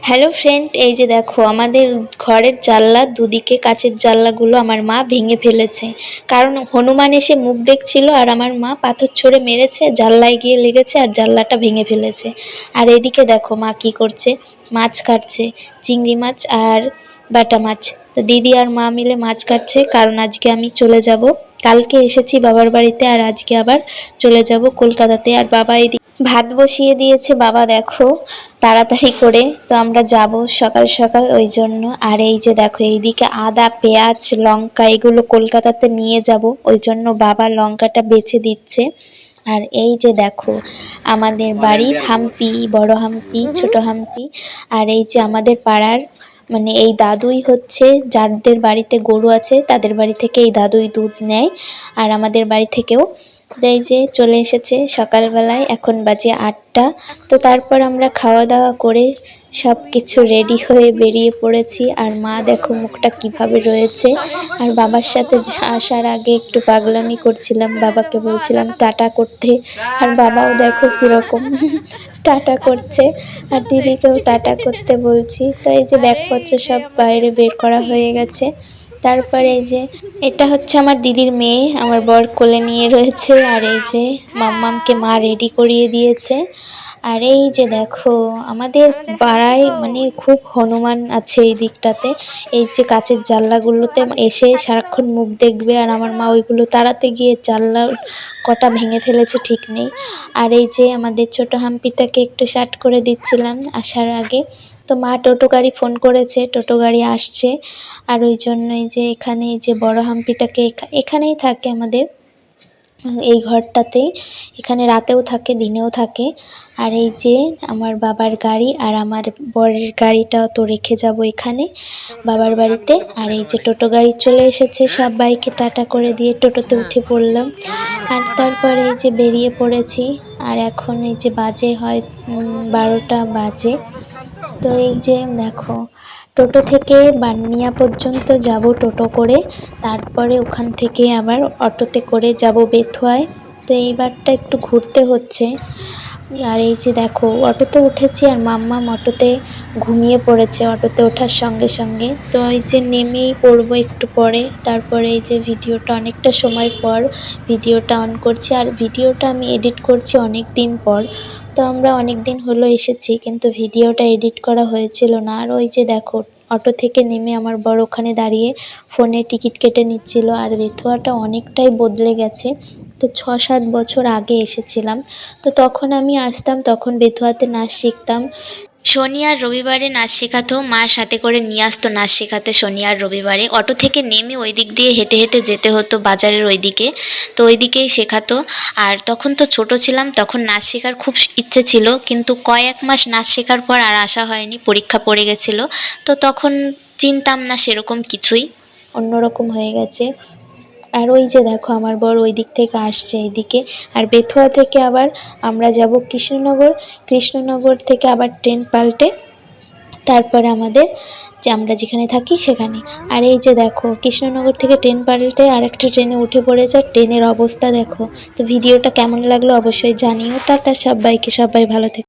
Hello friend, এই যে দেখো আমাদের ঘরের জানলা দুদিকে কাচের জানলাগুলো আমার মা ভেঙে ফেলেছে। কারণ হনুমান এসে মুখ দেখছিল আর আমার মা পাথর ছুঁড়ে মেরেছে, জানলায় গিয়ে লেগেছে আর জানলাটা ভেঙে ফেলেছে। আর এদিকে দেখো মা কি করছে, মাছ কাটছে, চিংড়ি মাছ আর বাটা মাছ। তো দিদি আর মা মিলে মাছ কাটছে, কারণ আজকে আমি চলে যাব। কালকে এসেছি বাবার বাড়িতে আর আজকে আবার চলে যাব কলকাতাতে। আর বাবা এদিকে ভাত বসিয়ে দিয়েছে, বাবা দেখো তাড়াতাড়ি করে। তো আমরা যাব সকাল সকাল ওই জন্য। আর এই যে দেখো এইদিকে আদা, পেঁয়াজ, লঙ্কা এগুলো কলকাতাতে নিয়ে যাব, ওই জন্য বাবা লঙ্কাটা বেছে দিচ্ছে। আর এই যে দেখো আমাদের বাড়ির হাম্পি, বড় হাম্পি, ছোট হাম্পি। আর এই যে আমাদের পাড়ার মানে এই দাদুই হচ্ছে, যাদের বাড়িতে গরু আছে তাদের বাড়ি থেকে এই দাদুই দুধ নেয়। আর আমাদের বাড়ি থেকেও। তো এই যে চলে এসেছে সকালবেলায়, এখন বাজে 8টা। তো তারপর আমরা খাওয়া দাওয়া করে সব কিছু রেডি হয়ে বেরিয়ে পড়েছি। আর মা দেখো মুখটা কিভাবে রয়েছে। আর বাবার সাথে আসার আগে একটু পাগলামি করছিলাম, বাবাকে বলছিলাম টাটা করতে। আর বাবাও দেখো কিরকম টাটা করছে। আর দিদিকেও টাটা করতে বলছি। তো এই যে ব্যাগপত্র সব বাইরে বের করা হয়ে গেছে। তারপরে এই যে এটা হচ্ছে আমার দিদির মেয়ে, আমার বর কোলে নিয়ে রয়েছে। আর এই যে মাম্মামকে মা রেডি করিয়ে দিয়েছে। আর এই যে দেখো আমাদের পাড়ায় মানে খুব হনুমান আছে এই দিকটাতে। এই যে কাচের জানলাগুলোতে এসে সারাক্ষণ মুখ দেখবে, আর আমার মা ওইগুলো তাড়াতে গিয়ে জানলা কটা ভেঙে ফেলেছে ঠিক নেই। আর এই যে আমাদের ছোট হাম্পিটাকে একটু শার্ট করে দিচ্ছিলাম আসার আগে। তো মা টোটো গাড়ি ফোন করেছে, টোটো গাড়ি আসছে। আর ওই জন্যই যে এখানে যে বড় হাম্পিটাকে এখানেই থাকে আমাদের এই ঘরটাতেই। এখানে রাতেও থাকে, দিনেও থাকে। আর এই যে আমার বাবার গাড়ি আর আমার বরের গাড়িটাও তো রেখে যাব এখানে বাবার বাড়িতে। আর এই যে টোটো গাড়ি চলে এসেছে, সবাইকে টাটা করে দিয়ে টোটোতে উঠে পড়লাম। আর তারপরে এই যে বেরিয়ে পড়েছি। আর এখন এই যে বাজে হয় 12টা বাজে। তো এই যে দেখো টোটো থেকে বানিয়া পর্যন্ত যাব টোটো করে, তারপরে ওখান থেকে আবার অটোতে করে যাব বেথুয়ায়। তো এইবারটা একটু ঘুরতে হচ্ছে। আর এই যে দেখো অটোতে উঠেছি আর মাম্মাম অটোতে ঘুমিয়ে পড়েছে অটোতে ওঠার সঙ্গে সঙ্গে। তো এই যে নেমেই পড়বো একটু পরে। তারপরে এই যে ভিডিওটা অনেকটা সময় পর ভিডিওটা অন করছি, আর ভিডিওটা আমি এডিট করছি অনেক দিন পর। তো আমরা অনেক দিন হলো এসেছি, কিন্তু ভিডিওটা এডিট করা হয়েছিল না। আর ওই যে দেখো অটো থেকে নেমে আমার বর ওখানে দাঁড়িয়ে ফোনে টিকিট কেটে নিচ্ছিল। আর বেথুয়াটা অনেকটাই বদলে গেছে। তো 6-7 বছর আগে এসেছিলাম। তো তখন আমি আসতাম, তখন বেথুয়াতে নাচ শিখতাম। শনি আর রবিবারে নাচ শেখাতো, মার সাথে করে নিয়ে আসতো নাচ শেখাতে শনি আর রবিবারে। অটো থেকে নেমে ওই দিক দিয়ে হেঁটে হেঁটে যেতে হতো বাজারের ওই দিকে। তো ওই দিকেই শেখাতো। আর তখন তো ছোট ছিলাম, তখন নাচ শেখার খুব ইচ্ছে ছিল, কিন্তু কয়েক মাস নাচ শেখার পর আর আসা হয়নি, পরীক্ষা পড়ে গেছিলো। তো তখন চিনতাম না সেরকম কিছুই, অন্যরকম হয়ে গেছে। আর ওই যে দেখো আমার বর ওই দিক থেকে আসছে এইদিকে। আর বেথুয়া থেকে আবার আমরা যাব কৃষ্ণনগর, কৃষ্ণনগর থেকে আবার ট্রেন পাল্টে তারপরে আমাদের যে আমরা যেখানে থাকি সেখানে। আর এই যে দেখো কৃষ্ণনগর থেকে ট্রেন পাল্টে আরেকটা ট্রেনে উঠে পড়েছে, ট্রেনের অবস্থা দেখো। তো ভিডিওটা কেমন লাগলো অবশ্যই জানিও। টাটা সবাইকে, সবাই ভালো থেকো।